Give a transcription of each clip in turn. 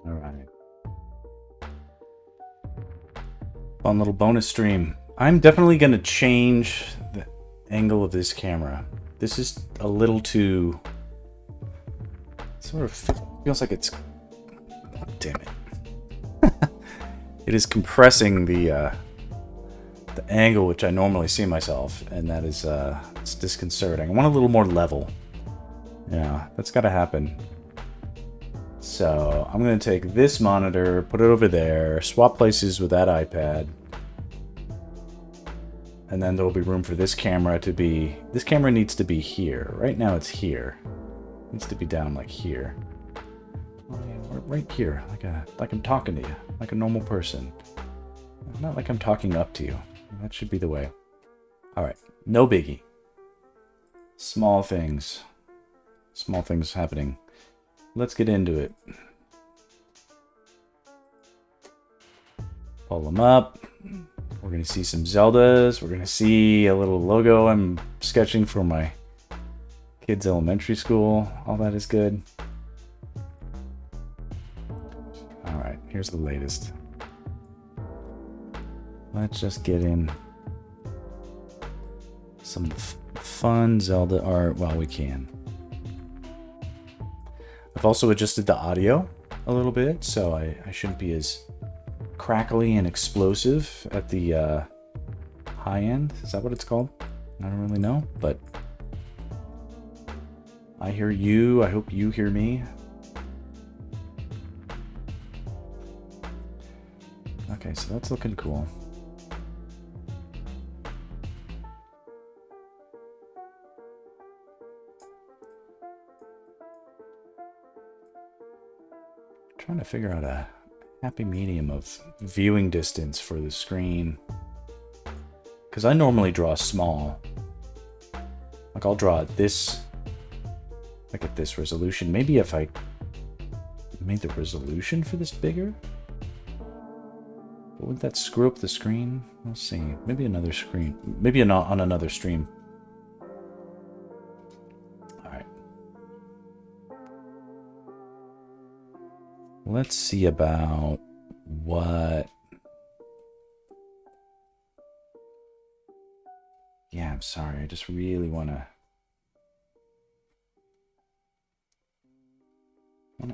All right. Fun little bonus stream. I'm definitely going to change the angle of this camera. This is a little too... Sort of feels like it's... Oh, damn it. It is compressing the angle which I normally see myself, and that is it's disconcerting. I want a little more level. Yeah, that's got to happen. So I'm going to take this monitor, put it over there, swap places with that iPad, and then there will be room for this camera to be... This camera needs to be here. Right now it's here. It needs to be down like here. Right here, like I'm talking to you, like a normal person. Not like I'm talking up to you. That should be the way. All right, no biggie. Small things. Small things happening. Let's get into it. Pull them up. We're going to see some Zeldas. We're going to see a little logo I'm sketching for my kids' elementary school. All that is good. All right, here's the latest. Let's just get in some fun Zelda art while we can. I've also adjusted the audio a little bit, so I shouldn't be as crackly and explosive at the high end. Is that what it's called? I don't really know, but I hear you. I hope you hear me. Okay, so that's looking cool. Trying to figure out a happy medium of viewing distance for the screen, because I normally draw small. Like I'll draw this, like at this resolution. Maybe if I made the resolution for this bigger, but would that screw up the screen? We'll see. Maybe another screen. Maybe on another stream. Let's see about what... Yeah, I'm sorry. I just really want to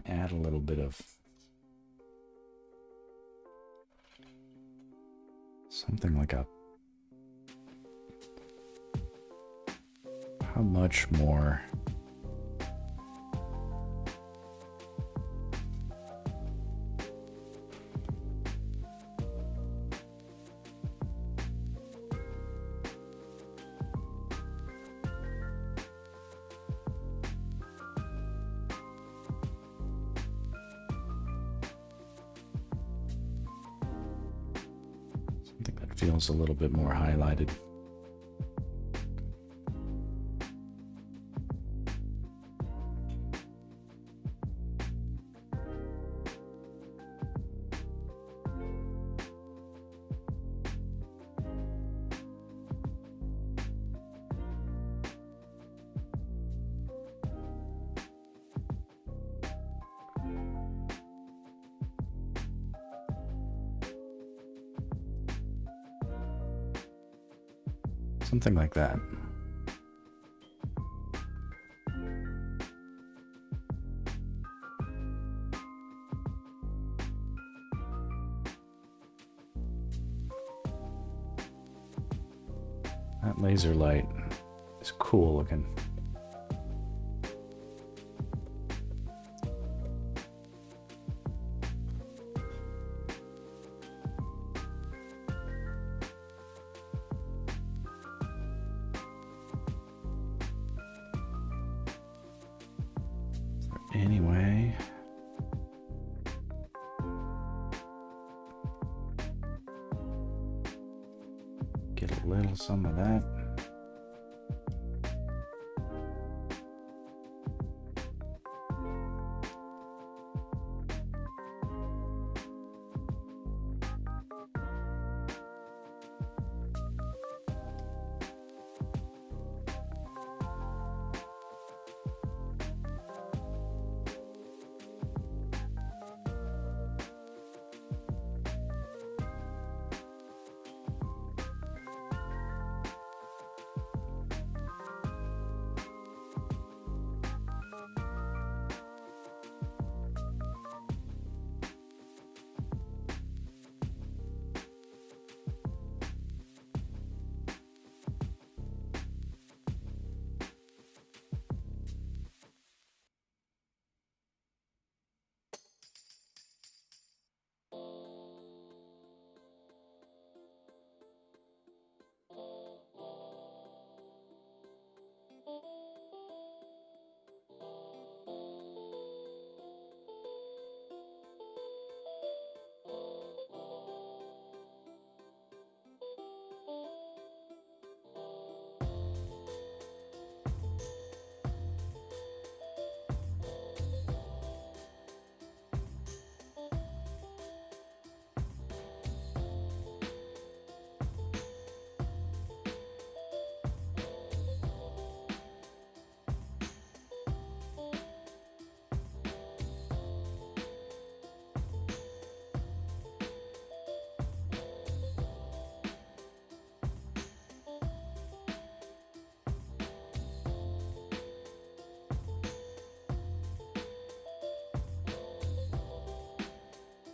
add a little bit of something like a... How much more? Feels a little bit more highlighted. Something like that. That laser light is cool looking. Anyway, get a little some of that.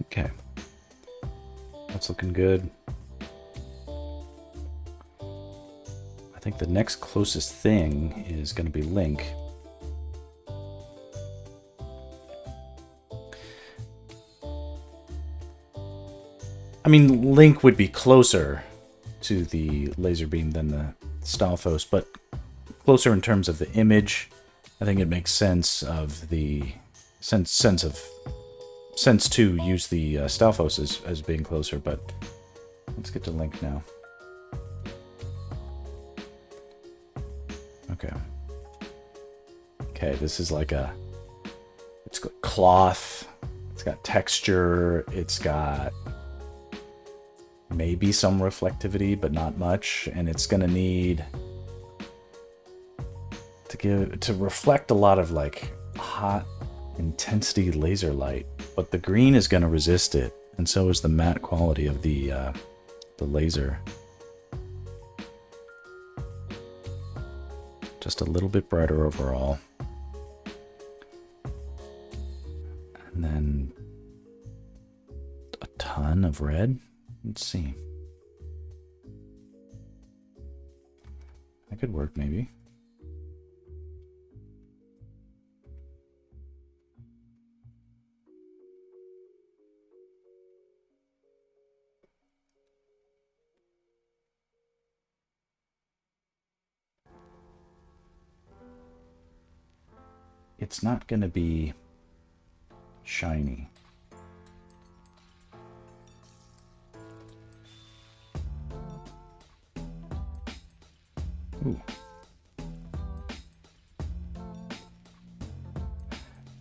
Okay. That's looking good. I think the next closest thing is going to be Link. I mean, Link would be closer to the laser beam than the Stalfos, but closer in terms of the image. I think it makes sense of the sense to use the Stalfos as being closer, but let's get to Link now. Okay. Okay, this is like it's got cloth, it's got texture, it's got maybe some reflectivity, but not much, and it's gonna need to reflect a lot of like hot intensity laser light, but the green is gonna resist it, and so is the matte quality of the laser. Just a little bit brighter overall. And then a ton of red. Let's see. That could work, maybe. It's not going to be shiny. Ooh.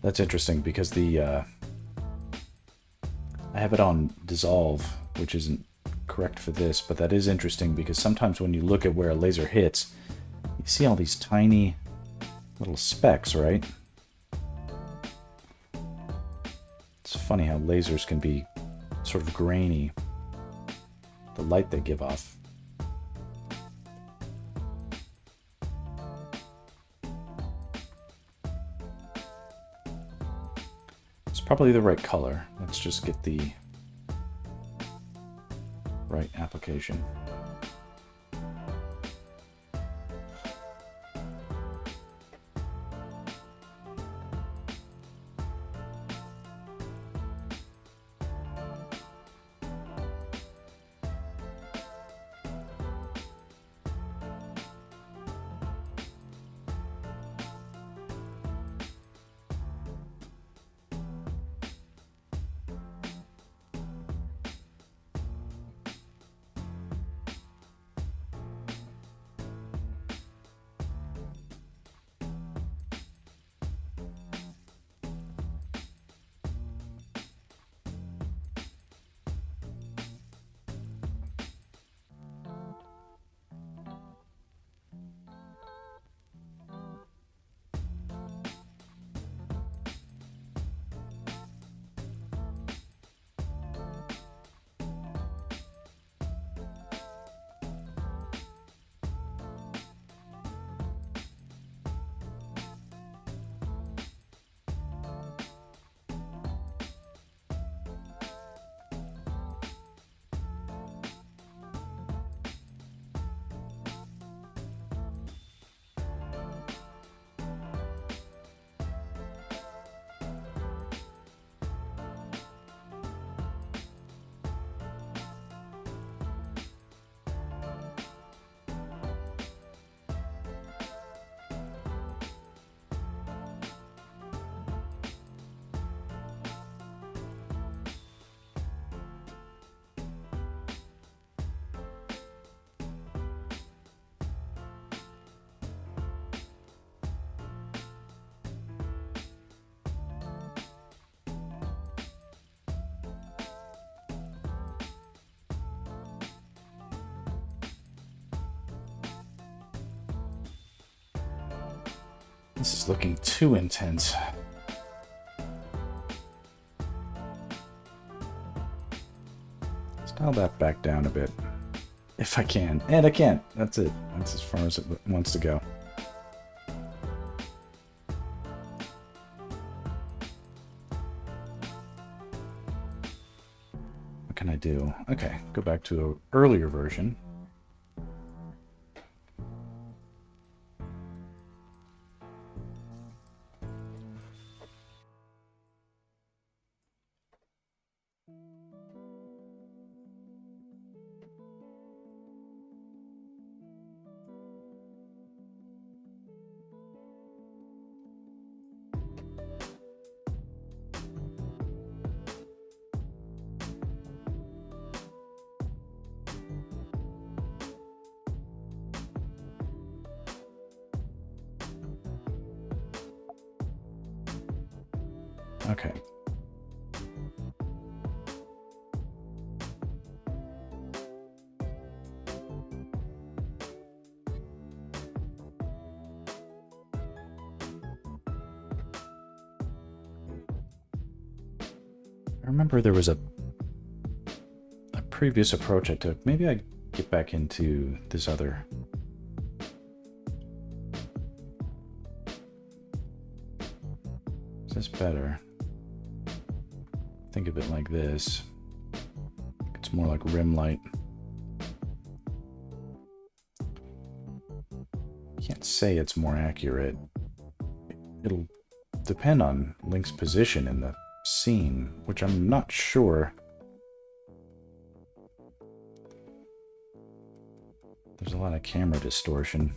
That's interesting because I have it on dissolve, which isn't correct for this, but that is interesting because sometimes when you look at where a laser hits, you see all these tiny little specks, right? It's funny how lasers can be sort of grainy, the light they give off. It's probably the right color. Let's just get the right application. This is looking too intense. Let's dial that back down a bit. If I can. And I can't. That's it. That's as far as it wants to go. can I do? Okay, go back to an earlier version. Okay. I remember there was a previous approach I took. Maybe I get back into this other. Is this better? Think of it like this. It's more like rim light. Can't say it's more accurate. It'll depend on Link's position in the scene, which I'm not sure. There's a lot of camera distortion.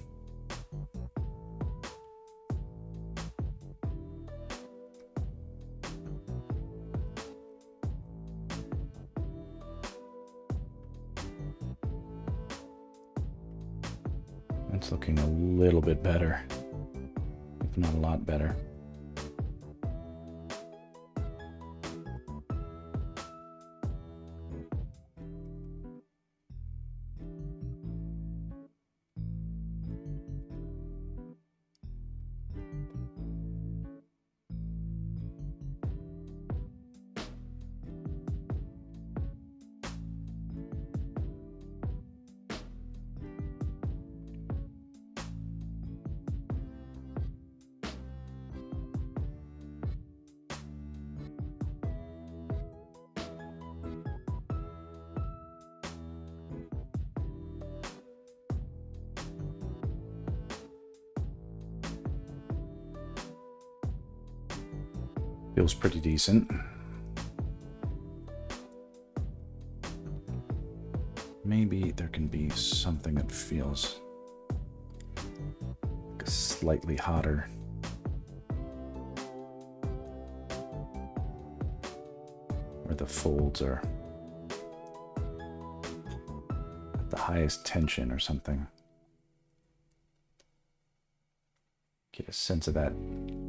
That's looking a little bit better, if not a lot better. Feels pretty decent. Maybe there can be something that feels like slightly hotter. Where the folds are at the highest tension or something. Get a sense of that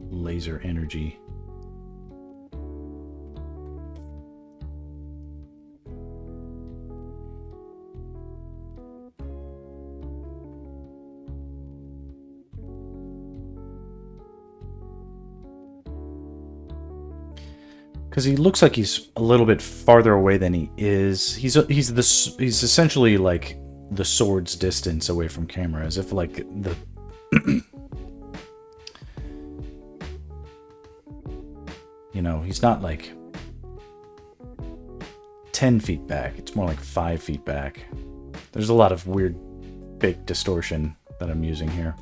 laser energy. Because he looks like he's a little bit farther away than he is. He's essentially like the sword's distance away from camera, as if like the you know, he's not like 10 feet back. It's more like 5 feet back. There's a lot of weird fake distortion that I'm using here.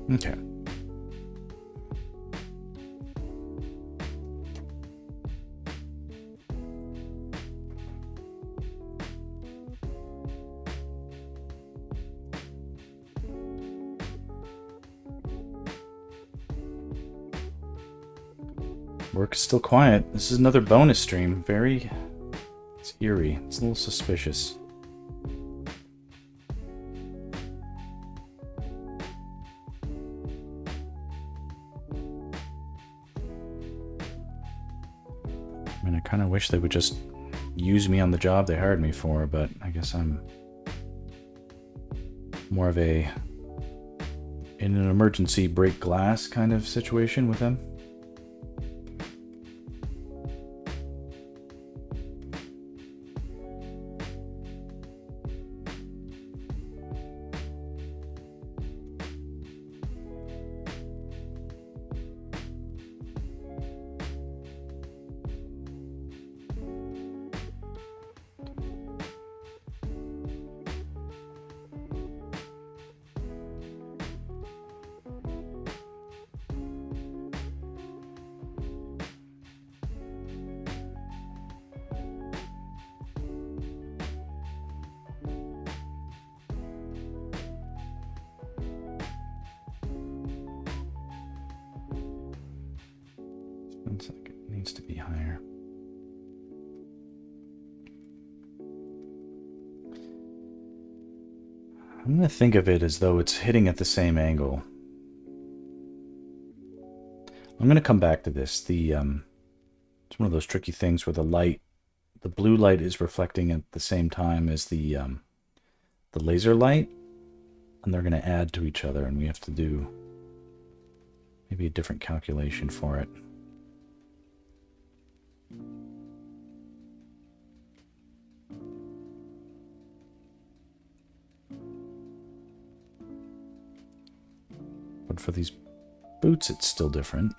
Okay. Work is still quiet. This is another bonus stream. It's eerie. It's a little suspicious. I mean, I kind of wish they would just use me on the job they hired me for, but I guess I'm more of a in an emergency break glass kind of situation with them. Looks like it needs to be higher. I'm going to think of it as though it's hitting at the same angle. I'm going to come back to this. It's one of those tricky things where the blue light is reflecting at the same time as the laser light, and they're going to add to each other, and we have to do maybe a different calculation for it. But for these boots, it's still different.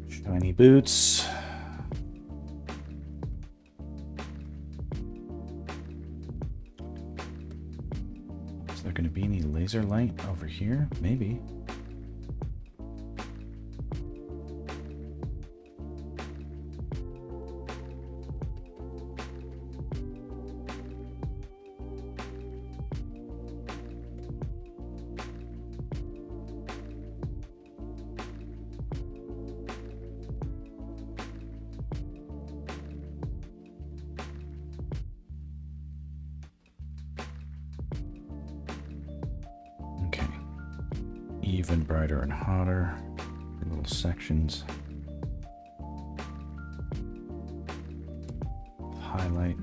Shiny boots. Is there going to be any laser light over here? Maybe. Even brighter and hotter, little sections. Highlight.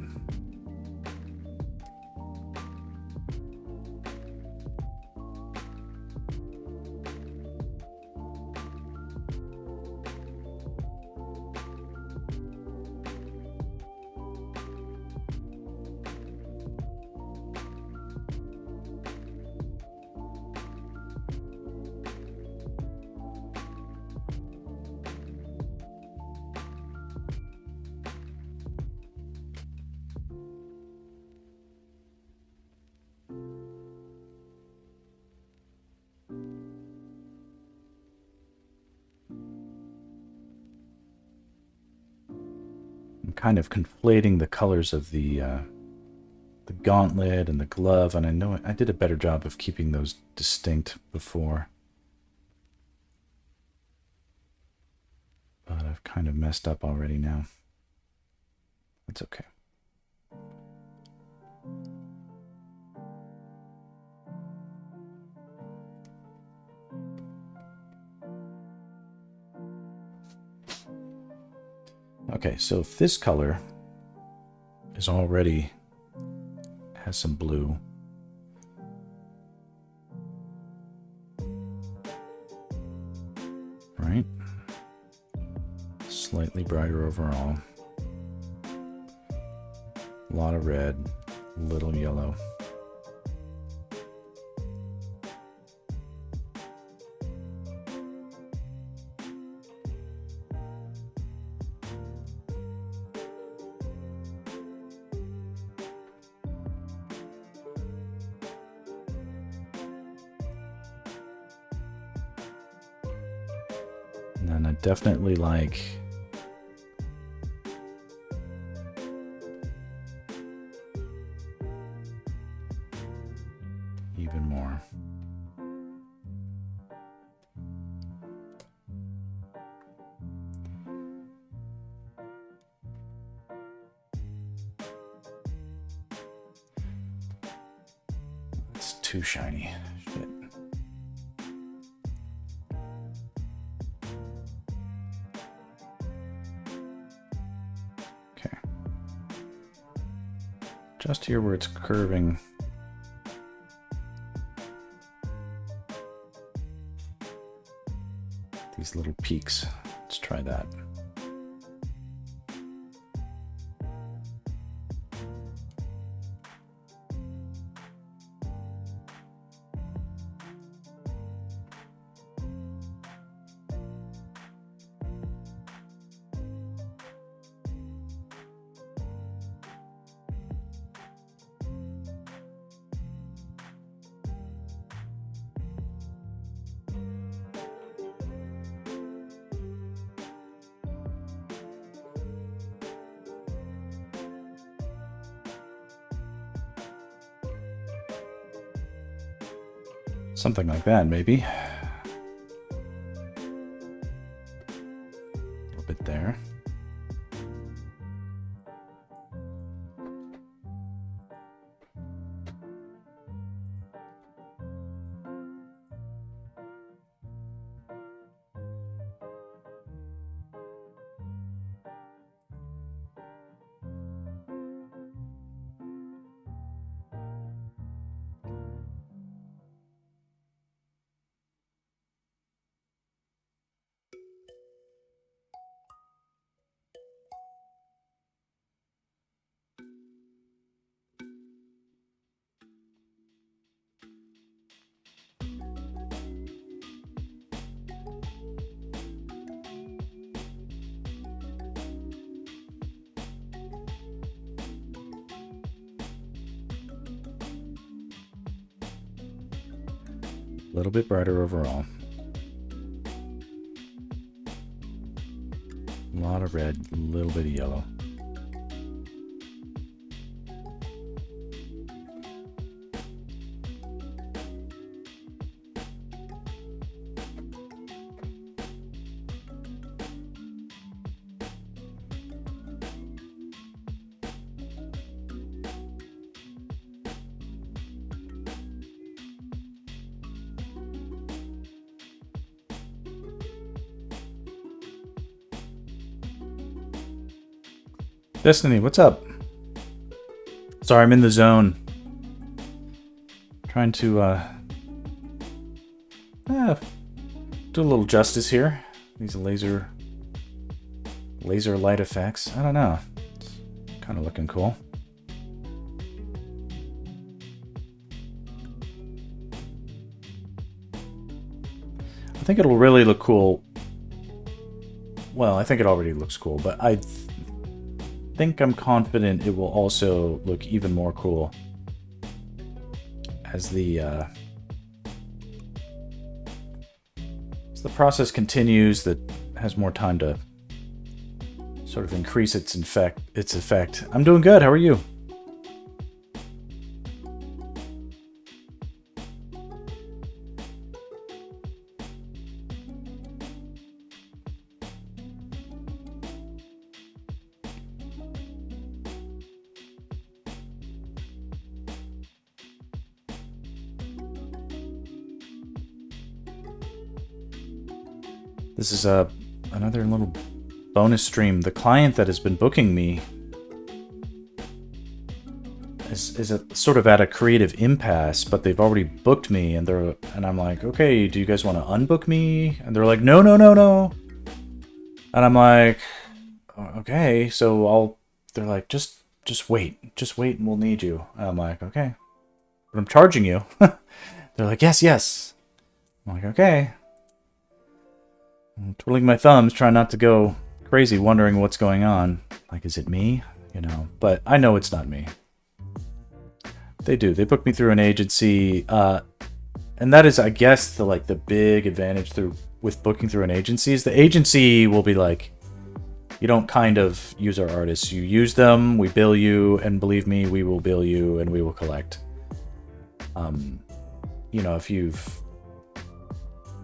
Kind of conflating the colors of the gauntlet and the glove, and I know I did a better job of keeping those distinct before, but I've kind of messed up already now. That's okay. Okay, so if this color is already has some blue, right? Slightly brighter overall. A lot of red, little yellow. And then I definitely like even more. It's too shiny. Shit. Okay. Just here where it's curving. These little peaks. Let's try that. Something like that, maybe. A little bit there. A little bit brighter overall. A lot of red, a little bit of yellow. Destiny, what's up? Sorry, I'm in the zone. Trying to do a little justice here. These laser light effects. I don't know. Kind of looking cool. I think it'll really look cool. Well, I think it already looks cool, but I think I'm confident it will also look even more cool as the process continues, that has more time to sort of increase its effect. I'm doing good. How are you? This is another little bonus stream. The client that has been booking me is sort of at a creative impasse, but they've already booked me, and I'm like, okay, do you guys want to unbook me? And they're like, no. And I'm like, okay, so they're like, just wait, and we'll need you. And I'm like, okay, but I'm charging you. They're like, yes. I'm like, okay. I'm twiddling my thumbs, trying not to go crazy, wondering what's going on. Like, is it me? You know, but I know it's not me. They booked me through an agency, and that is, I guess, the big advantage with booking through an agency is the agency will be like, you don't kind of use our artists. You use them, we bill you, and believe me, we will bill you and we will collect. You know, if you've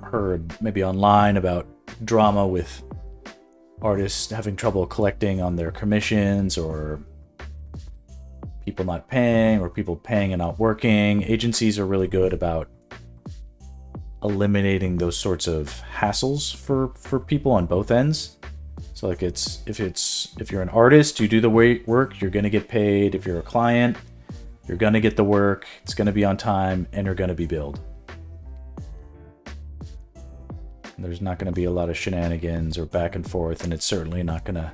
heard maybe online about drama with artists having trouble collecting on their commissions, or people not paying, or people paying and not working, agencies are really good about eliminating those sorts of hassles for people on both ends. So like if you're an artist, you do the work, you're gonna get paid. If you're a client, you're gonna get the work, it's gonna be on time, and you're gonna be billed. There's not gonna be a lot of shenanigans or back and forth, and it's certainly not gonna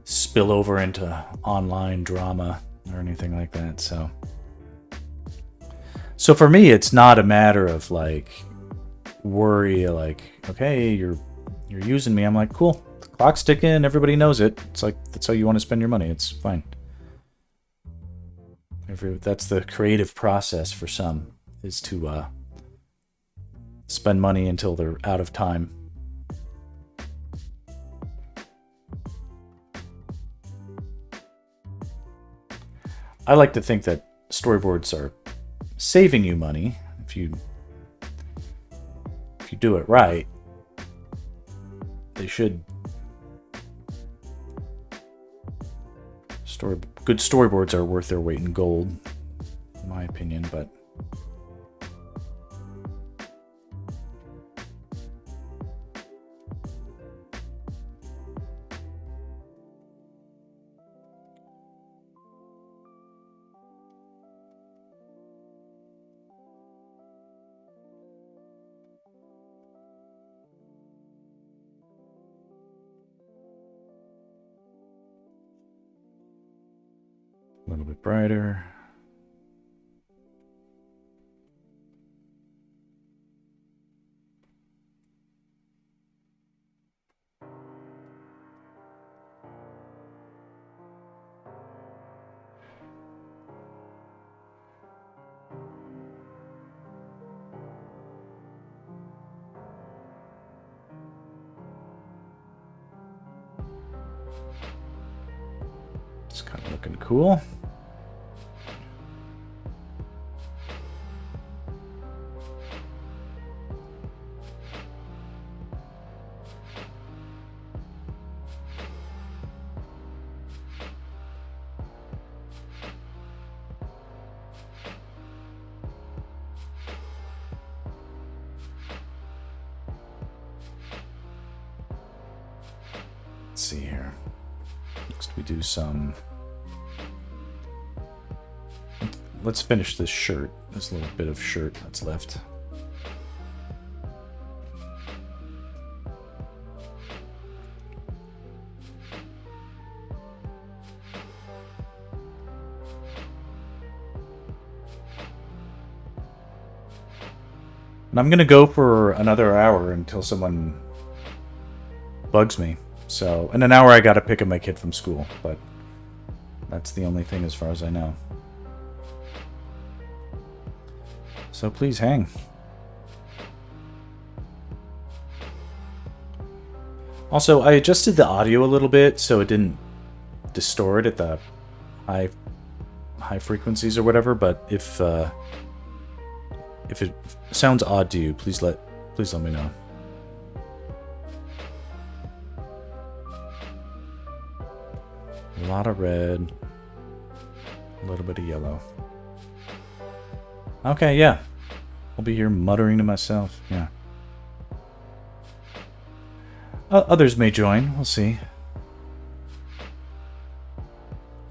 spill over into online drama or anything like that. So for me, it's not a matter of like worry, like, okay, you're using me. I'm like, cool, the clock's ticking, everybody knows it. It's like, that's how you want to spend your money. It's fine. That's the creative process for some, is to spend money until they're out of time. I like to think that storyboards are saving you money if you do it right. They should. Good storyboards are worth their weight in gold, in my opinion, but a little bit brighter. It's kind of looking cool. Let's see here. Next we do some... Let's finish this shirt. This little bit of shirt that's left. And I'm gonna go for another hour until someone bugs me. So in an hour I gotta pick up my kid from school, but that's the only thing as far as I know. So please hang. Also, I adjusted the audio a little bit so it didn't distort at the high frequencies or whatever, but if it sounds odd to you, please let me know. A lot of red, a little bit of yellow. Okay, yeah. I'll be here muttering to myself, yeah. Others may join, we'll see.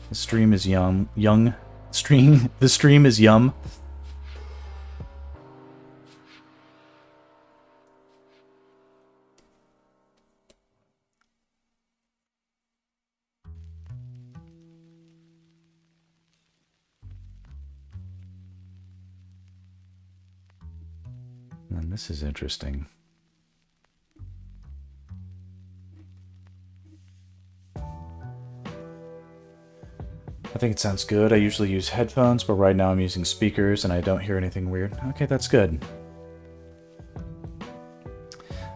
The stream is the stream is yum. And this is interesting. I think it sounds good. I usually use headphones, but right now I'm using speakers and I don't hear anything weird. Okay, that's good.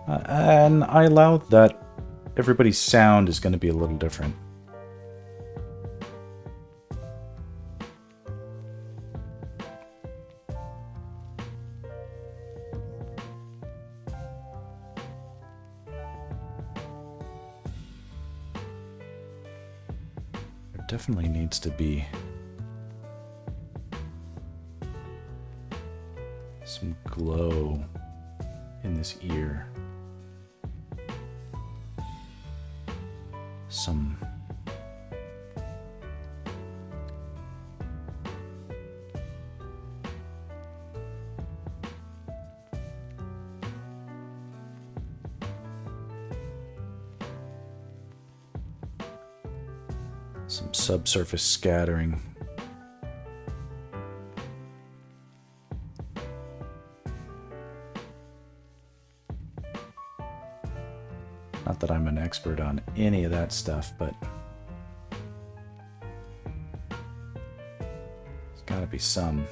And I allow that everybody's sound is going to be a little different. There definitely needs to be some glow in this ear. Some subsurface scattering. Not that I'm an expert on any of that stuff, but there's gotta be some.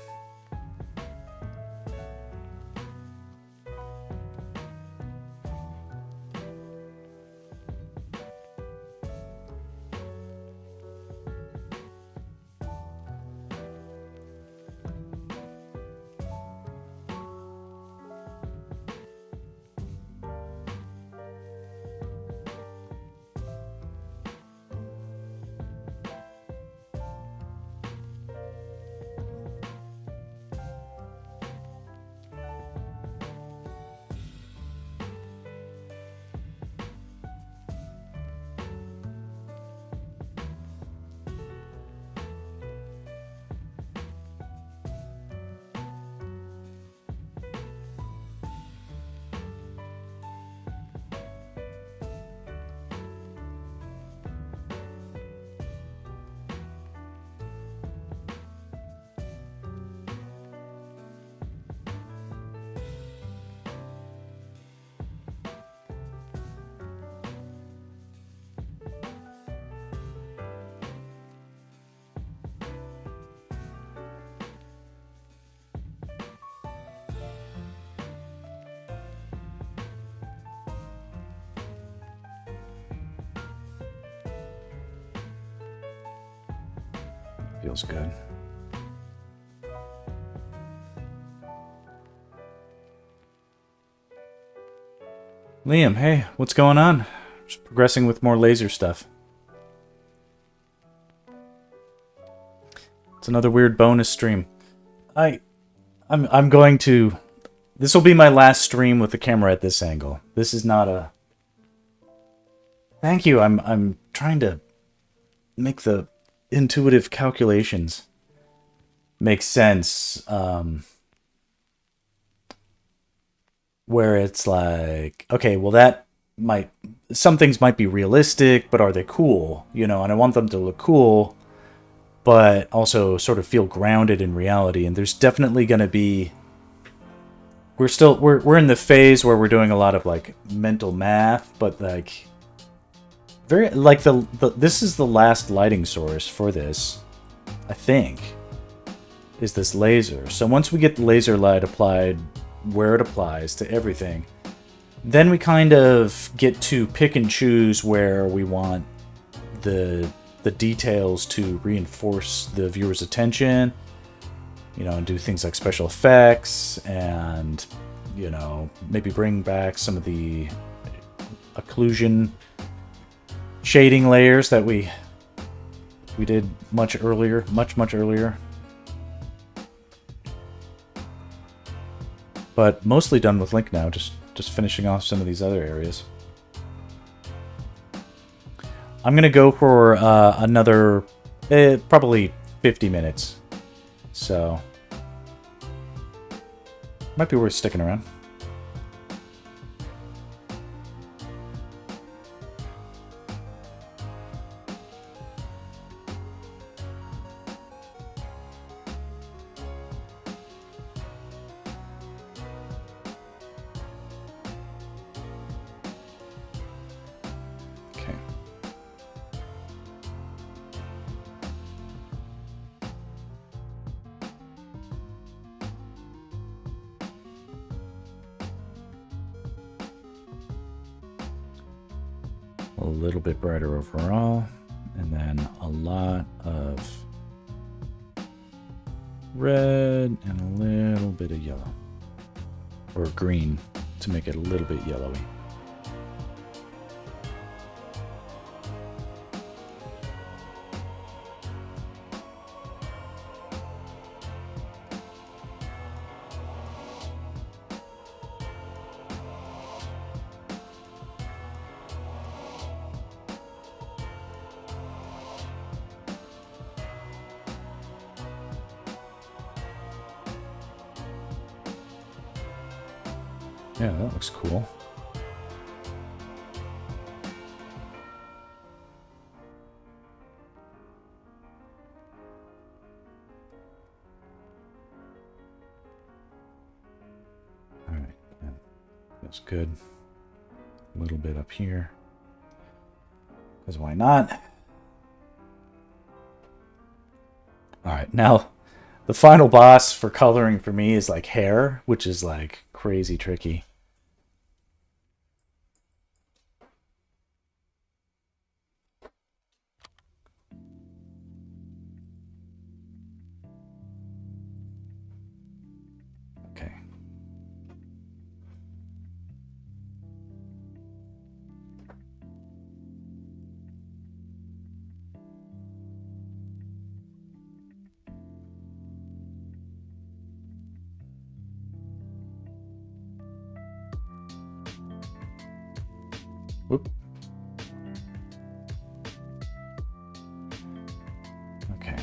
Feels good. Liam, hey, what's going on? Just progressing with more laser stuff. It's another weird bonus stream. I'm going to. This will be my last stream with the camera at this angle. This is not a. Thank you. I'm trying to make the intuitive calculations make sense. Where it's like, okay, well that might, some things might be realistic, but are they cool? You know, and I want them to look cool, but also sort of feel grounded in reality. And there's definitely going to be, we're in the phase where we're doing a lot of like mental math, but like very like this is the last lighting source for this, I think, is this laser. So once we get the laser light applied where it applies to everything, then we kind of get to pick and choose where we want the details to reinforce the viewer's attention, you know, and do things like special effects and, you know, maybe bring back some of the occlusion shading layers that we did much earlier, much earlier. But mostly done with Link now, just finishing off some of these other areas. I'm gonna go for another probably 50 minutes, so might be worth sticking around. A little bit brighter overall, and then a lot of red and a little bit of yellow. Or green to make it a little bit yellowy. Yeah, that looks cool. All right, yeah, that's good. A little bit up here, because why not? All right, now the final boss for coloring for me is like hair, which is like crazy tricky. Okay. Whoop. Okay.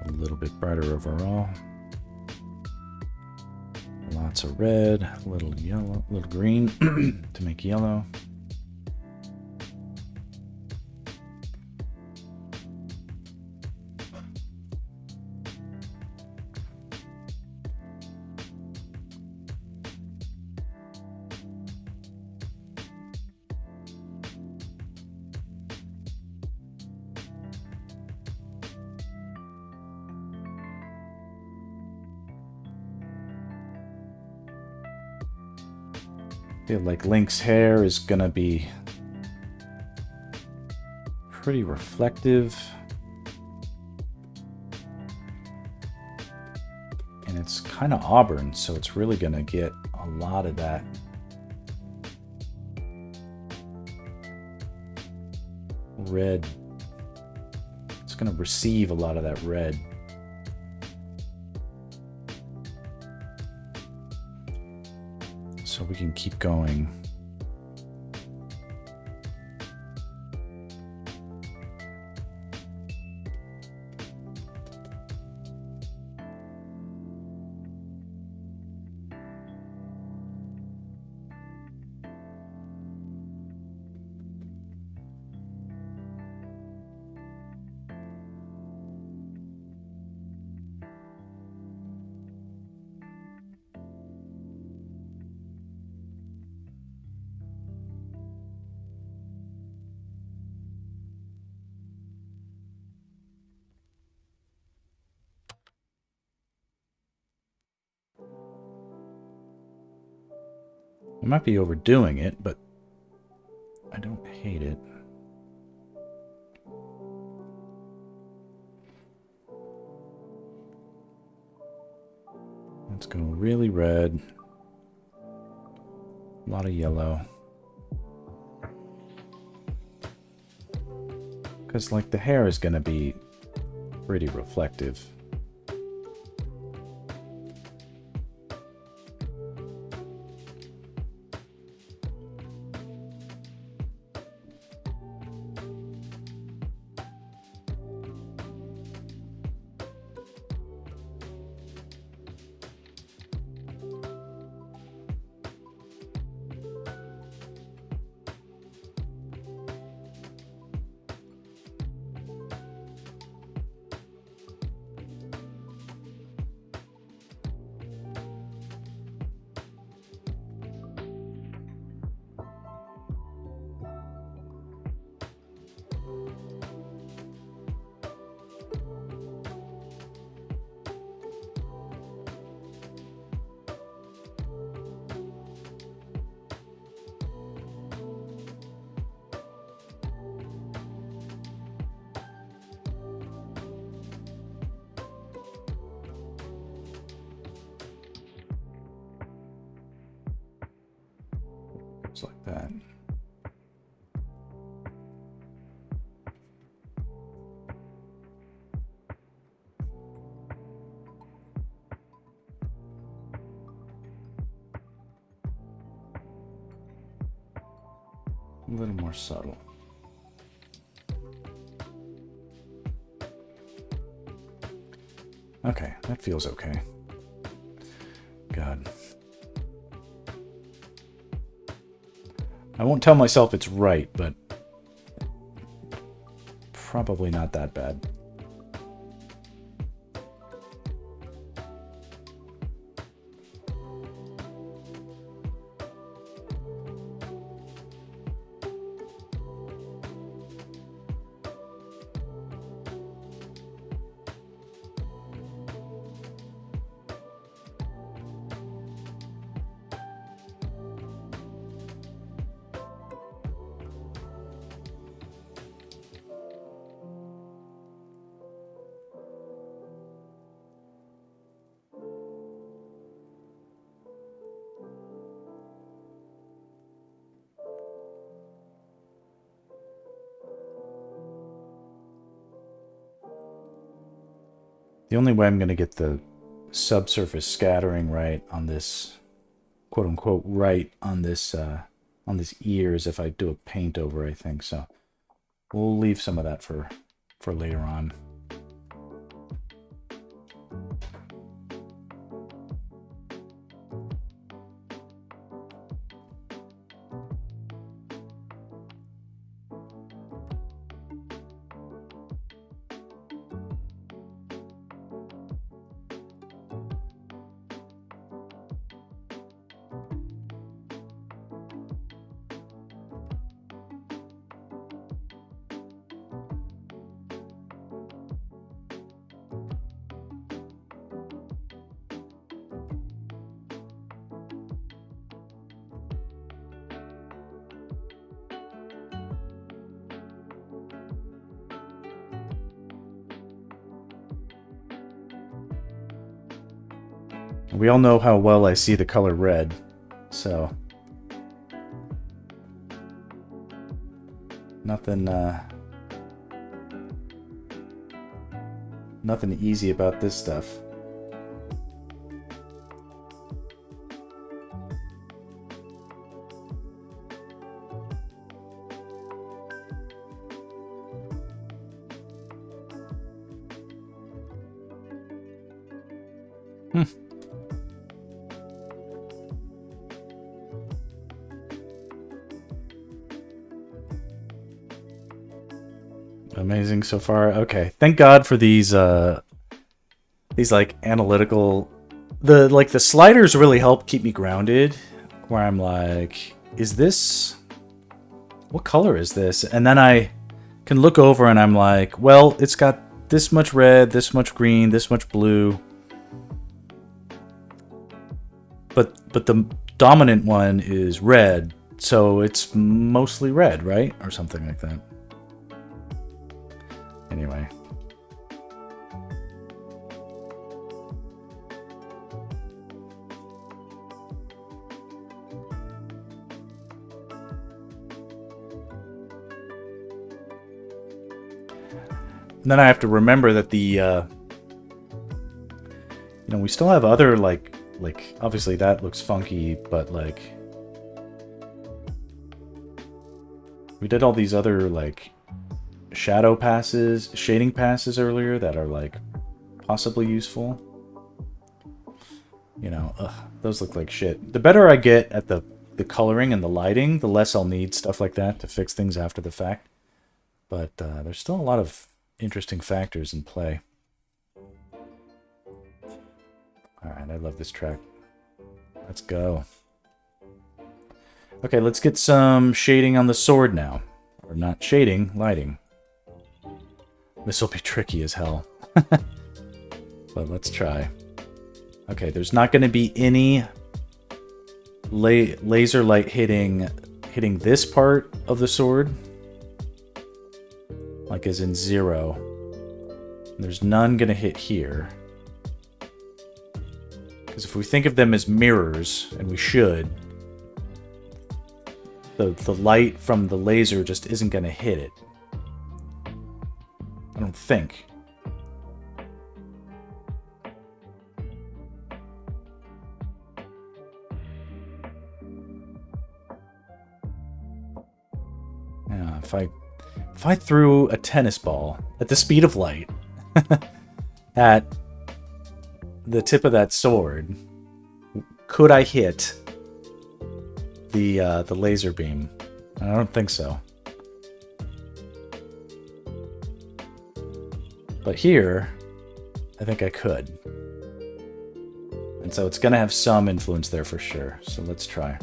A little bit brighter overall. Lots of red, a little yellow, a little green to make yellow. I feel like Link's hair is gonna be pretty reflective. And it's kind of auburn, so it's really gonna get a lot of that red. It's gonna receive a lot of that red. So we can keep going. I might be overdoing it, but I don't hate it. Let's go really red. A lot of yellow. Because, like, the hair is going to be pretty reflective. Just like that. A little more subtle. Okay, that feels okay. God. I won't tell myself it's right, but probably not that bad. The only way I'm going to get the subsurface scattering right on this, quote unquote, right on this ear is if I do a paint over, I think. So we'll leave some of that for later on. We all know how well I see the color red, so nothing easy about this stuff. Amazing so far. Okay, thank God for these like analytical, the sliders really help keep me grounded. Where I'm like, is this, what color is this? And then I can look over and I'm like, well, it's got this much red, this much green, this much blue. But the dominant one is red, so it's mostly red, right? Or something like that. Anyway. And then I have to remember that the, we still have other, like, obviously that looks funky, but, like, we did all these other, like, shadow passes, shading passes earlier that are, like, possibly useful. Those look like shit. The better I get at the coloring and the lighting, the less I'll need stuff like that to fix things after the fact. But there's still a lot of interesting factors in play. Alright, I love this track. Let's go. Okay, let's get some shading on the sword now. Or not shading, lighting. This will be tricky as hell. But let's try. Okay, there's not going to be any laser light hitting this part of the sword. Like as in 0. And there's none going to hit here. Because if we think of them as mirrors, and we should, the light from the laser just isn't going to hit it. I don't think. Yeah, if I threw a tennis ball at the speed of light at the tip of that sword, could I hit the laser beam? I don't think so. But here, I think I could. And so it's going to have some influence there for sure. So let's try.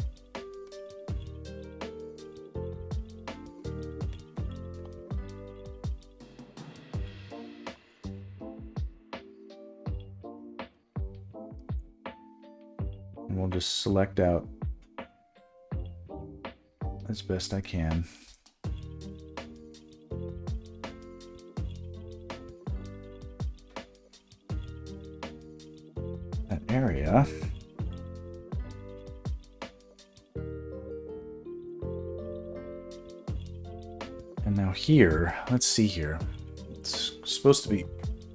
And we'll just select out as best I can. That area. And now here, let's see here. It's supposed to be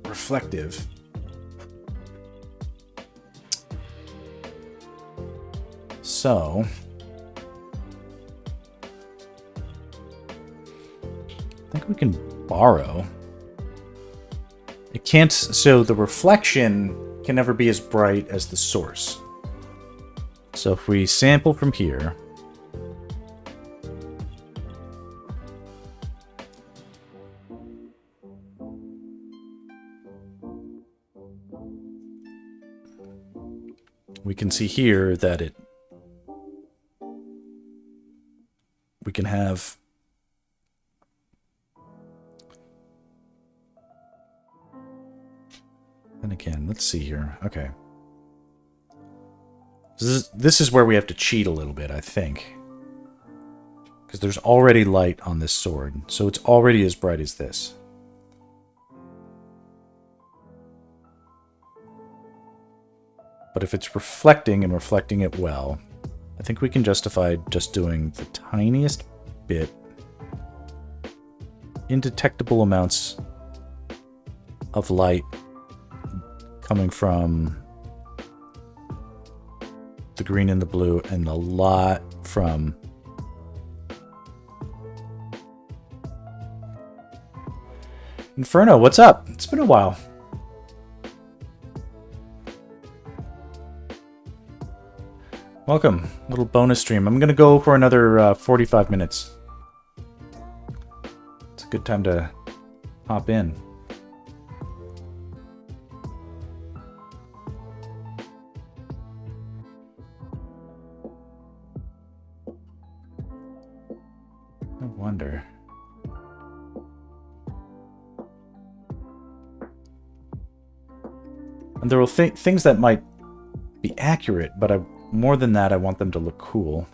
reflective. So, I think we can borrow. It can't, so the reflection can never be as bright as the source. So if we sample from here, we can see here that we can have and again, let's see here. Okay. This is where we have to cheat a little bit, I think. Because there's already light on this sword, so it's already as bright as this. But if it's reflecting and reflecting it well, I think we can justify just doing the tiniest bit, indetectable amounts of light coming from the green and the blue, and a lot from Inferno. What's up? It's been a while. Welcome. Little bonus stream. I'm going to go for another 45 minutes. It's a good time to hop in. No wonder. And there will things that might be accurate, but more than that, I want them to look cool.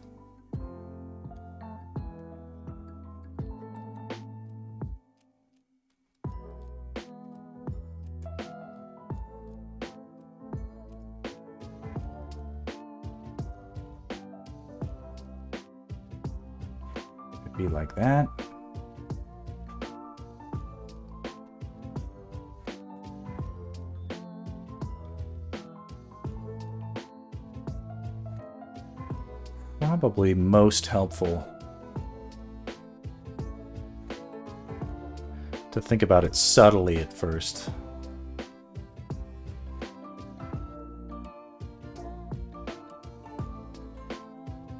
Could be like that. Probably most helpful to think about it subtly at first.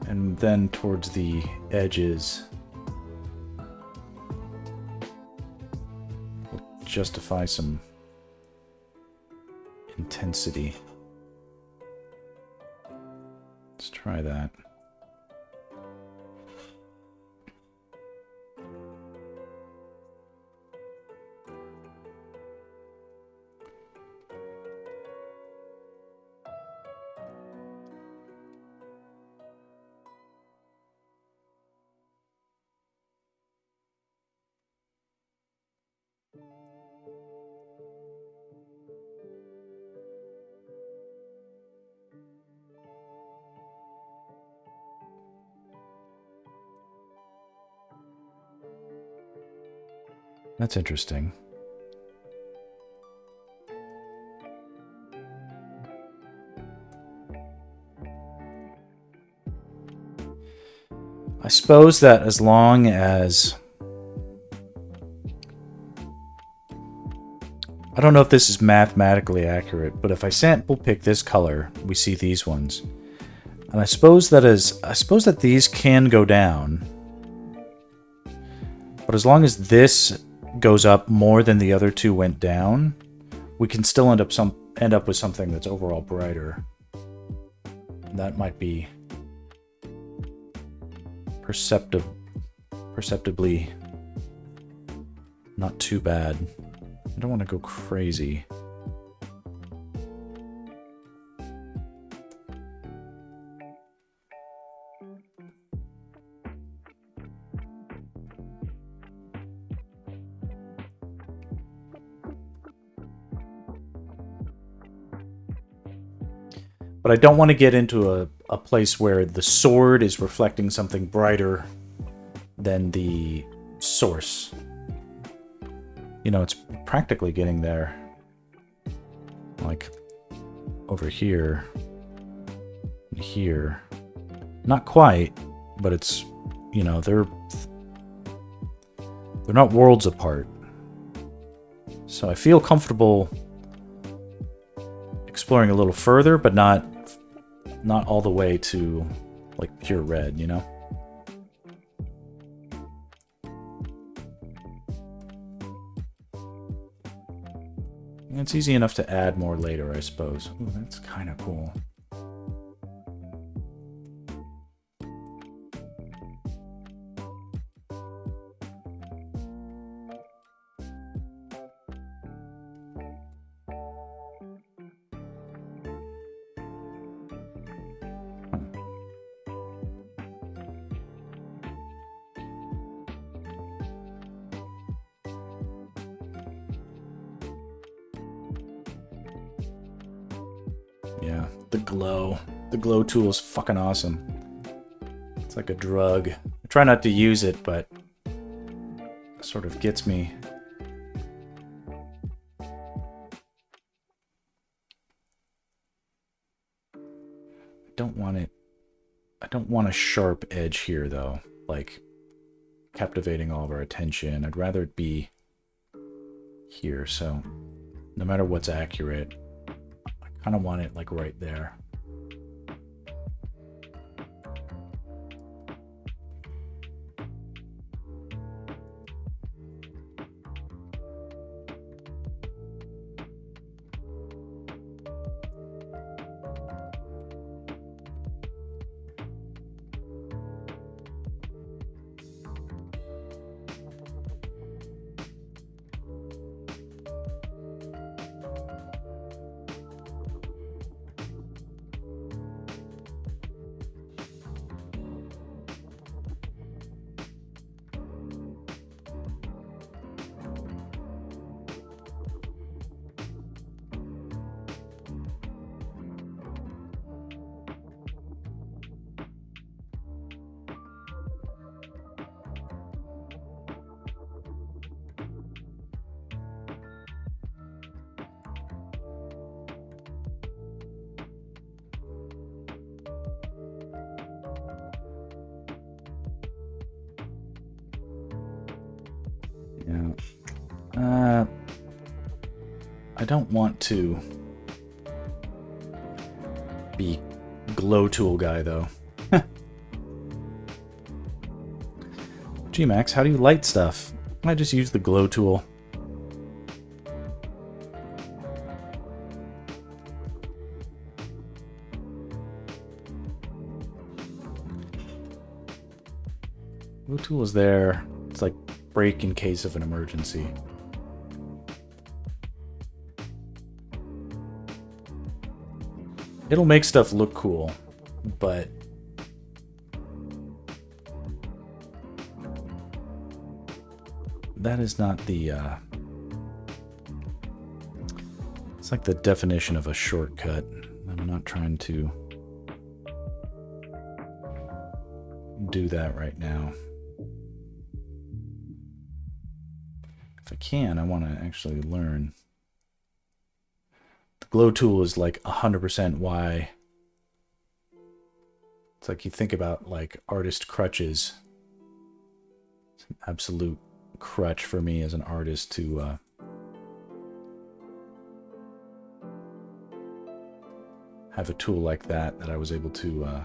And then towards the edges, we'll justify some intensity. Let's try that. That's interesting. I suppose that as long as... I don't know if this is mathematically accurate, but if I sample pick this color, we see these ones. And I suppose that these can go down. But as long as this goes up more than the other two went down, we can still end up with something that's overall brighter. And that might be perceptibly not too bad. I don't want to go crazy. But I don't want to get into a place where the sword is reflecting something brighter than the source. You know, it's practically getting there. Like, over here. And here. Not quite, but it's, you know, they're not worlds apart. So I feel comfortable exploring a little further, but not all the way to, like, pure red, you know? It's easy enough to add more later, I suppose. Ooh, that's kind of cool. Yeah, the glow tool is fucking awesome. It's like a drug. I try not to use it, but it sort of gets me. I don't want a sharp edge here, though, like captivating all of our attention. I'd rather it be here, so no matter what's accurate, I kind of want it like right there. Yeah. I don't want to be glow tool guy, though. Gmax, how do you light stuff? I just use the glow tool. Glow tool is there. It's like break in case of an emergency. It'll make stuff look cool, but that is not the, it's like the definition of a shortcut. I'm not trying to do that right now. If I can, I want to actually learn. The glow tool is like 100% why. It's like you think about like artist crutches. It's an absolute crutch for me as an artist to have a tool like that I was able to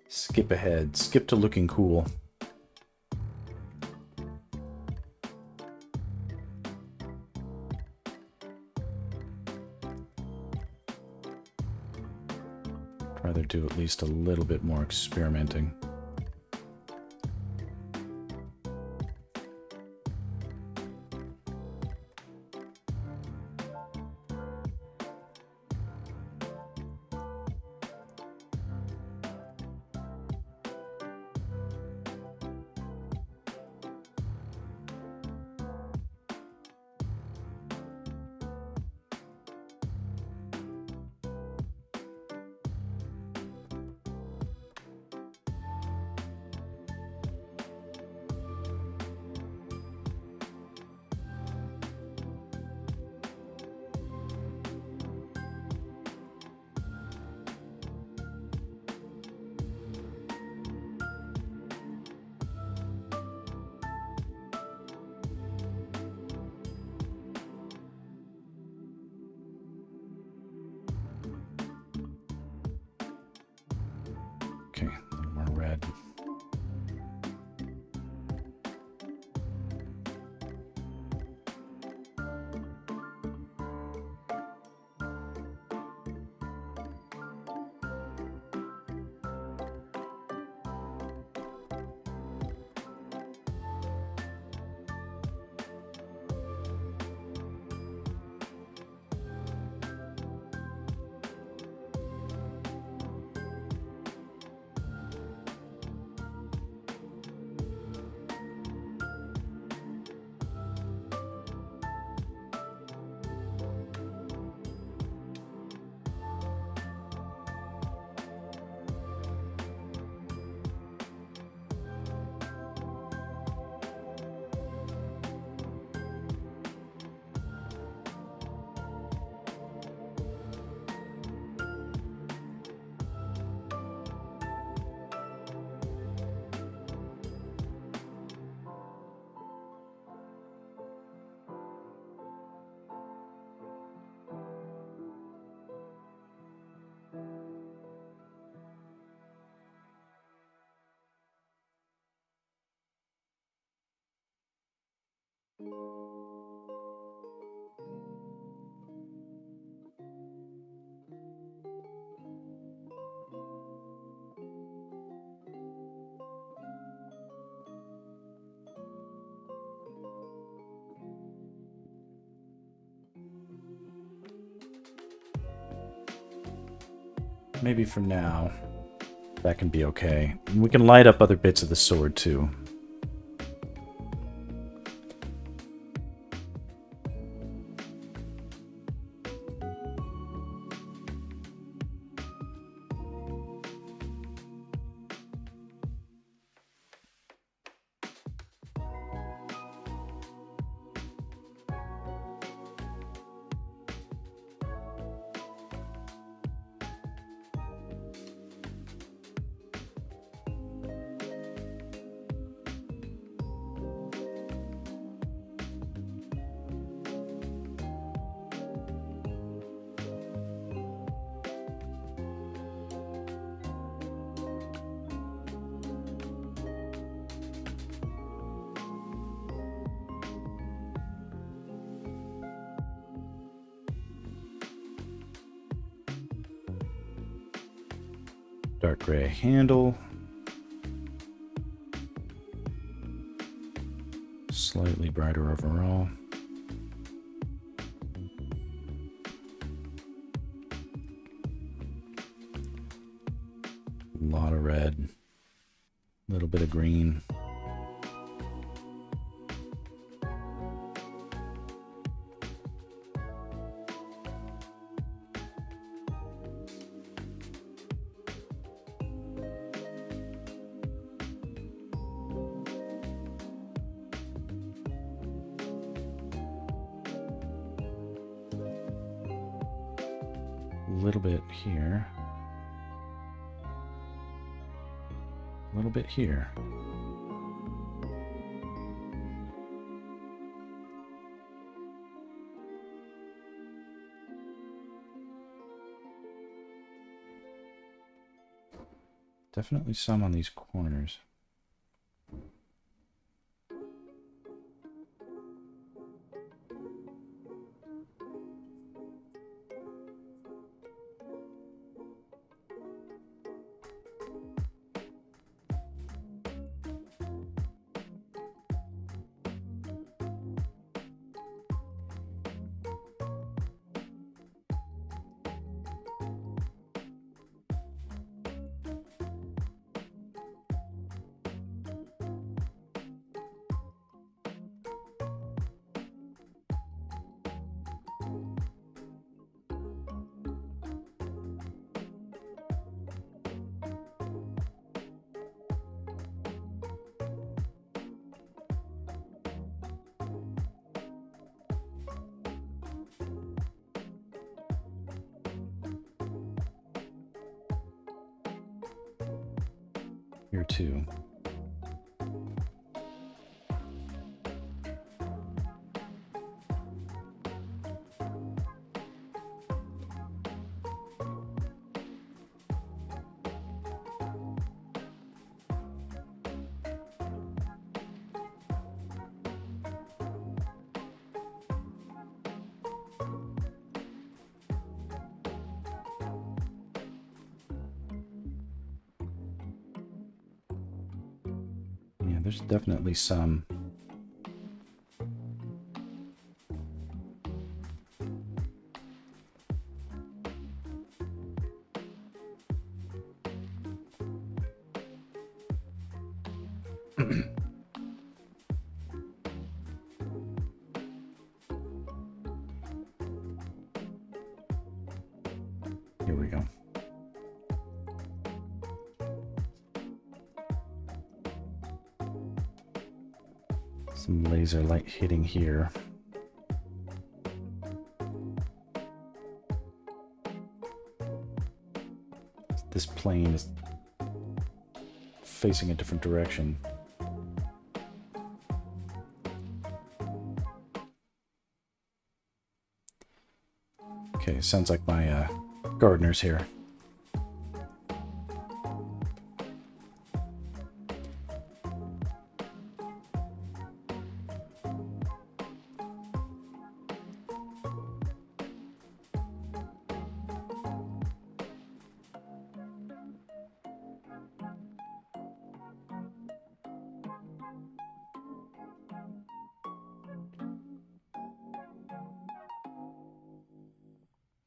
skip ahead, skip to looking cool. Rather do at least a little bit more experimenting. Okay, a little more red. Maybe for now, that can be okay. We can light up other bits of the sword too. Dark gray handle. Slightly brighter overall. A lot of red. A little bit of green. little bit here. A little bit here. Definitely some on these corners. Here too. There's definitely some. Here we go. Some laser light hitting here. This plane is facing a different direction. Okay, sounds like my gardener's here.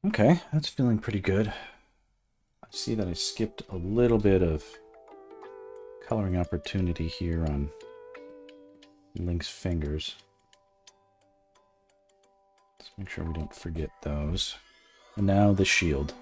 Okay, that's feeling pretty good. I see that I skipped a little bit of coloring opportunity here on Link's fingers. Let's make sure we don't forget those. And now the shield.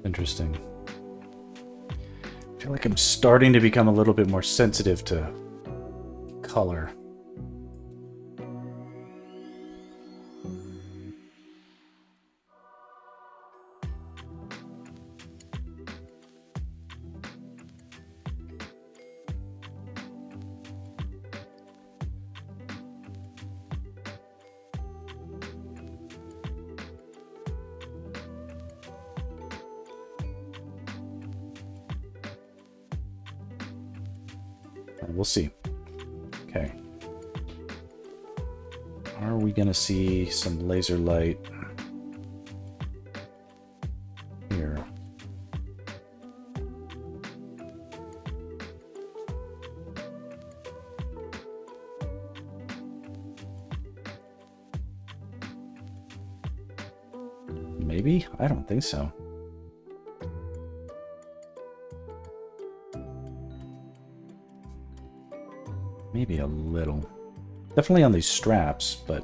Interesting. I feel like I'm starting to become a little bit more sensitive to color. We'll see. Okay. Are we going to see some laser light here? Maybe? I don't think so. Maybe a little. Definitely on these straps, but...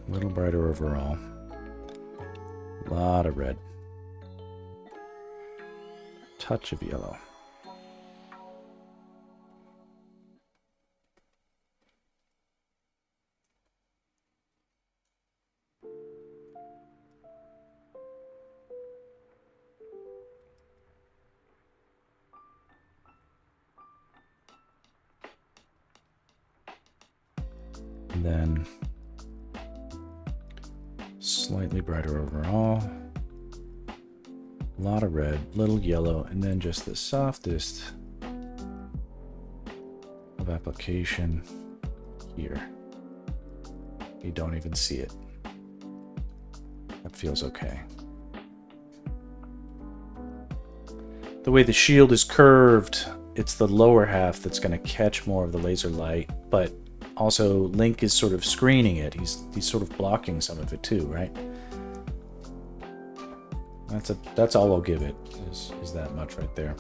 a little brighter overall. A lot of red. Touch of yellow. And then slightly brighter overall. A lot of red, little yellow, and then just the softest of application here. You don't even see it. That feels okay. The way the shield is curved, it's the lower half that's going to catch more of the laser light, but also Link is sort of screening it. He's sort of blocking some of it too, right? That's all I'll give it, is that much right there.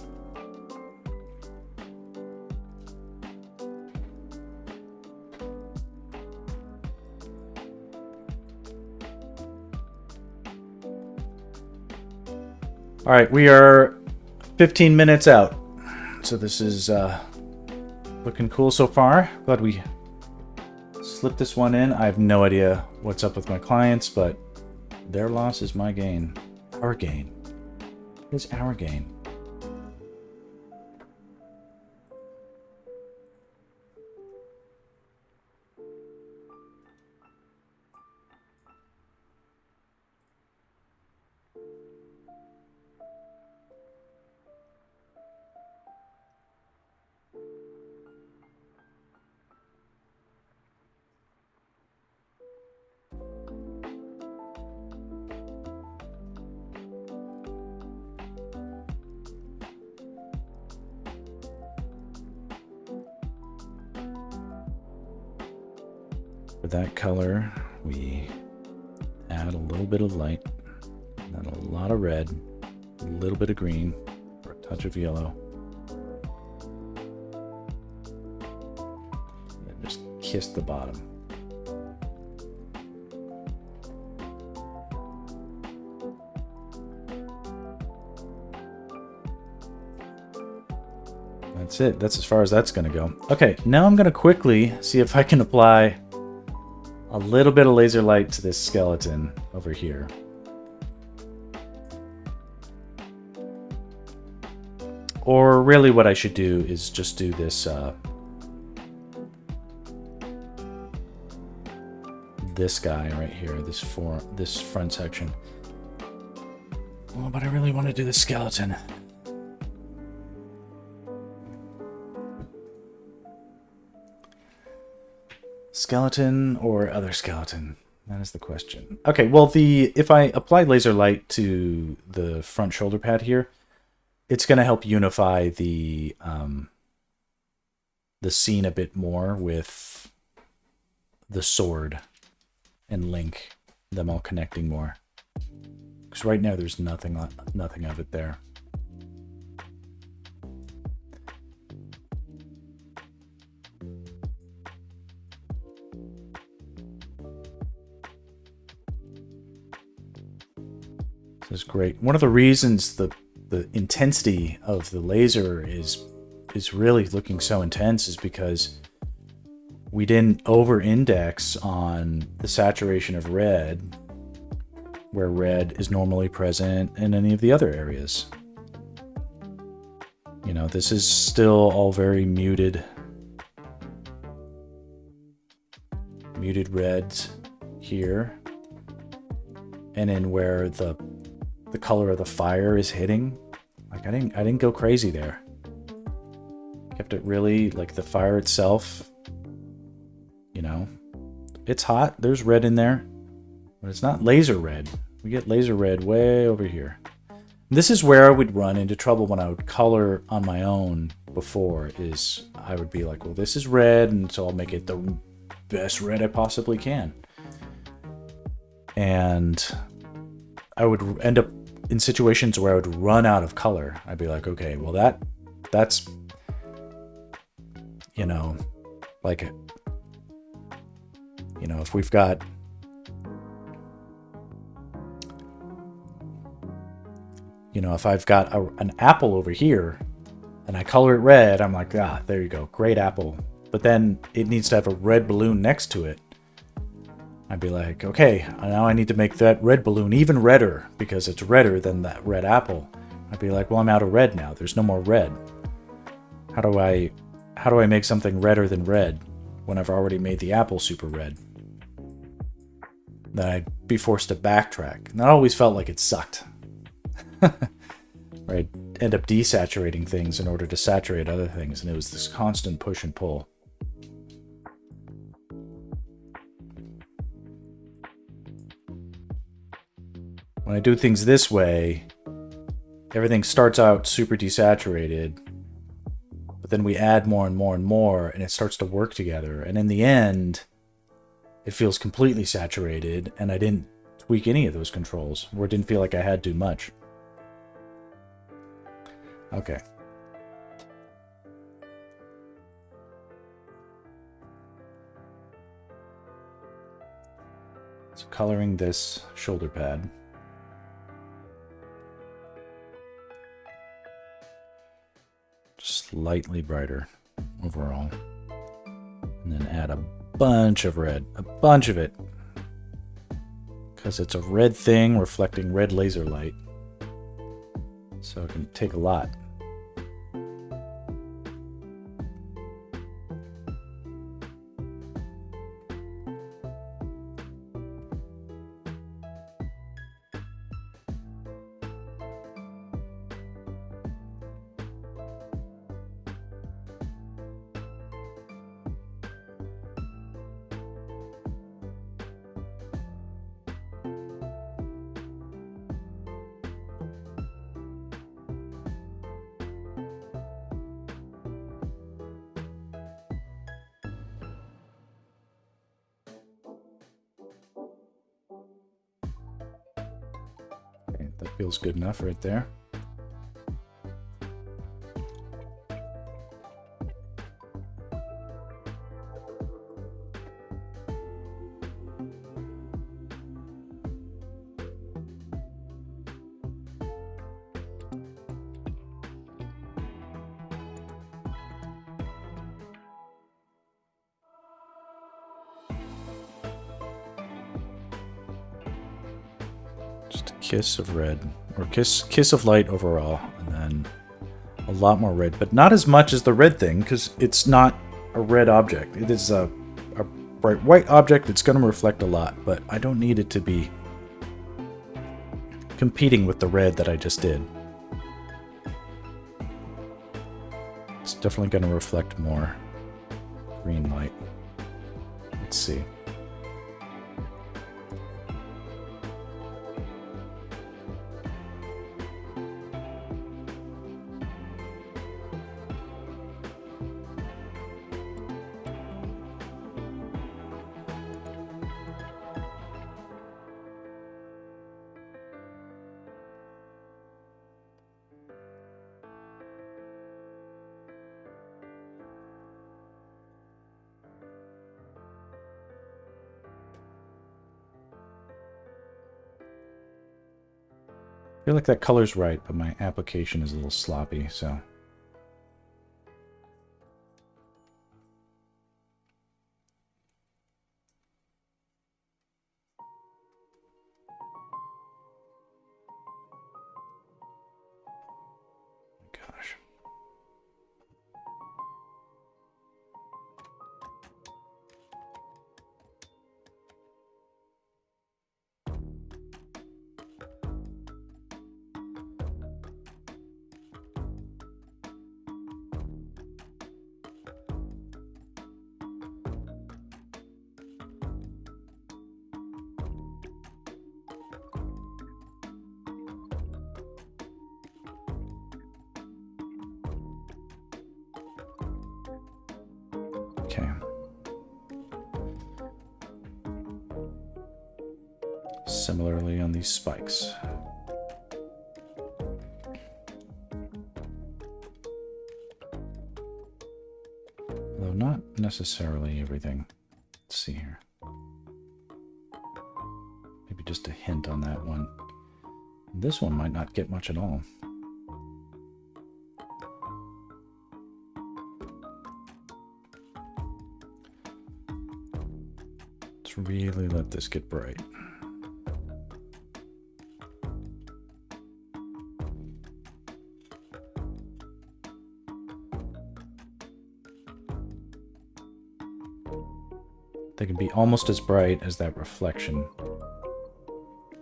All right, we are 15 minutes out. So this is looking cool so far. Glad we slipped this one in. I have no idea what's up with my clients, but their loss is my gain. Our gain. It's our gain. For that color, we add a little bit of light, and a lot of red, a little bit of green, or a touch of yellow. And just kiss the bottom. That's it. That's as far as that's going to go. Okay, now I'm going to quickly see if I can apply a little bit of laser light to this skeleton over here. Or really what I should do is just do this this guy right here, this front section. Oh, but I really want to do the skeleton. Skeleton or other skeleton? That is the question. Okay, well, if I apply laser light to the front shoulder pad here, it's going to help unify the scene a bit more with the sword and Link, them all connecting more. Because right now there's nothing of it there. This is great. One of the reasons the intensity of the laser is really looking so intense is because we didn't over-index on the saturation of red, where red is normally present in any of the other areas. You know, this is still all very muted reds here. and then where the color of the fire is hitting. Like I didn't go crazy there. Kept it really like the fire itself. You know, it's hot. There's red in there, but it's not laser red. We get laser red way over here. This is where I would run into trouble when I would color on my own before, is I would be like, well, this is red, and so I'll make it the best red I possibly can. And I would end up in situations where I would run out of color. I'd be like, okay, well that's, you know, like, you know, if we've got, you know, if I've got an apple over here and I color it red, I'm like, ah, there you go, great apple. But then it needs to have a red balloon next to it. I'd be like, okay, now I need to make that red balloon even redder because it's redder than that red apple. I'd be like, well, I'm out of red now. There's no more red. How do I make something redder than red when I've already made the apple super red? Then I'd be forced to backtrack. And that always felt like it sucked. Or I'd end up desaturating things in order to saturate other things, and it was this constant push and pull. When I do things this way, everything starts out super desaturated, but then we add more and more and more, and it starts to work together. And in the end, it feels completely saturated, and I didn't tweak any of those controls, or it didn't feel like I had too much. Okay. So coloring this shoulder pad. Slightly brighter overall. And then add a bunch of red. A bunch of it. Because it's a red thing reflecting red laser light. So it can take a lot. That feels good enough right there. Just a kiss of red, or kiss of light overall, and then a lot more red, but not as much as the red thing, because it's not a red object. It is a bright white object that's going to reflect a lot, but I don't need it to be competing with the red that I just did. It's definitely going to reflect more green light. Let's see. I feel like that color's right, but my application is a little sloppy, so... Gosh. Okay. Similarly on these spikes. Though not necessarily everything. Let's see here. Maybe just a hint on that one. This one might not get much at all. Let's really let this get bright. They can be almost as bright as that reflection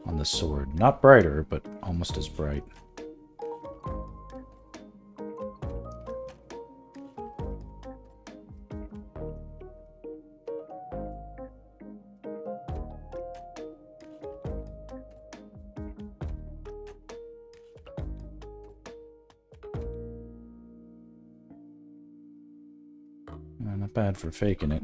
on the sword. Not brighter, but almost as bright. Not bad for faking it.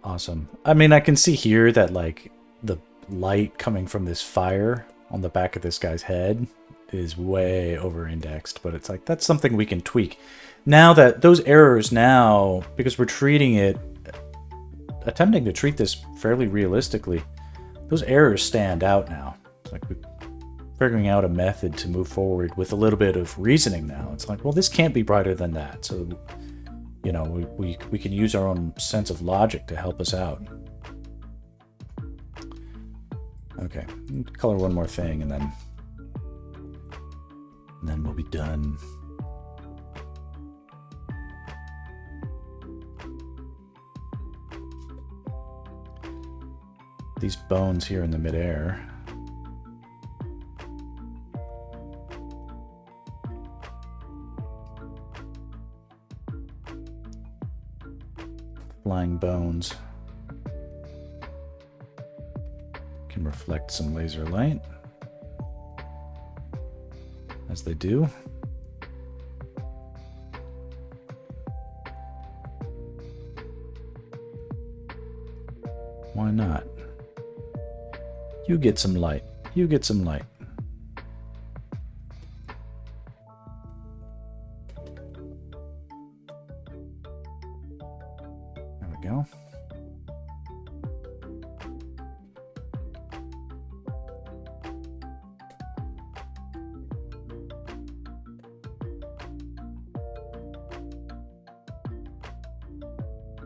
Awesome. I mean, I can see here that, like, the light coming from this fire on the back of this guy's head is way over-indexed, but it's like, that's something we can tweak. Now that those errors now, because we're treating it, attempting to treat this fairly realistically, those errors stand out now. It's like we're figuring out a method to move forward with a little bit of reasoning now. It's like, well, this can't be brighter than that, so... You know, we can use our own sense of logic to help us out. Okay, color one more thing and then we'll be done. These bones here in the midair. Flying bones can reflect some laser light, as they do. Why not? You get some light. You get some light. Go.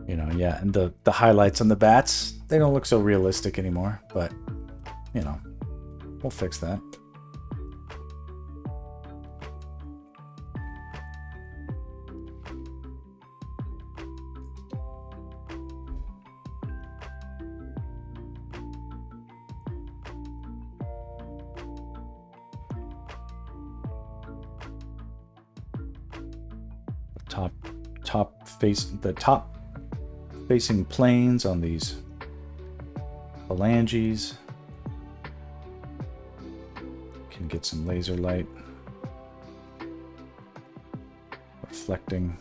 You know, yeah, and the highlights on the bats, they don't look so realistic anymore, but, you know, we'll fix that. The top facing planes on these phalanges can get some laser light reflecting.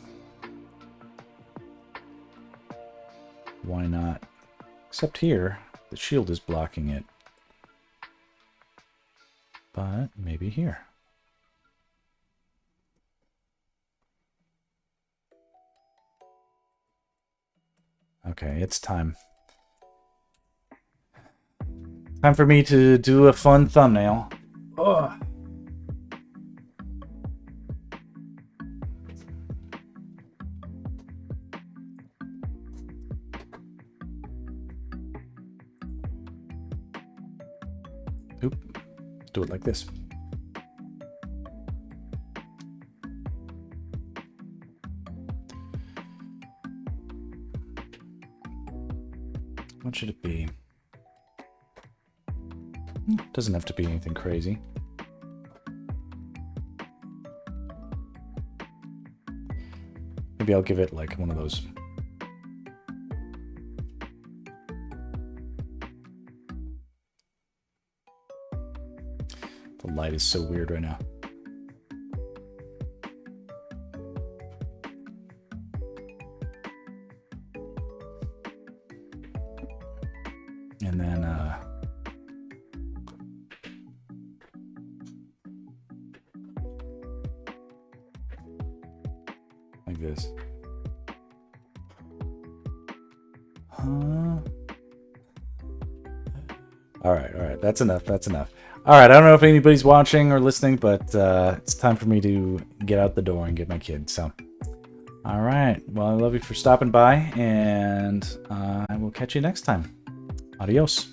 Why not? Except here, the shield is blocking it. But maybe here. Okay, it's time. Time for me to do a fun thumbnail. Ugh. Oop. Do it like this. What should it be? Doesn't have to be anything crazy. Maybe I'll give it like one of those. The light is so weird right now. And then like this. All right. That's enough. That's enough. All right. I don't know if anybody's watching or listening, but it's time for me to get out the door and get my kids. So, all right. Well, I love you for stopping by, and I will catch you next time. Adios.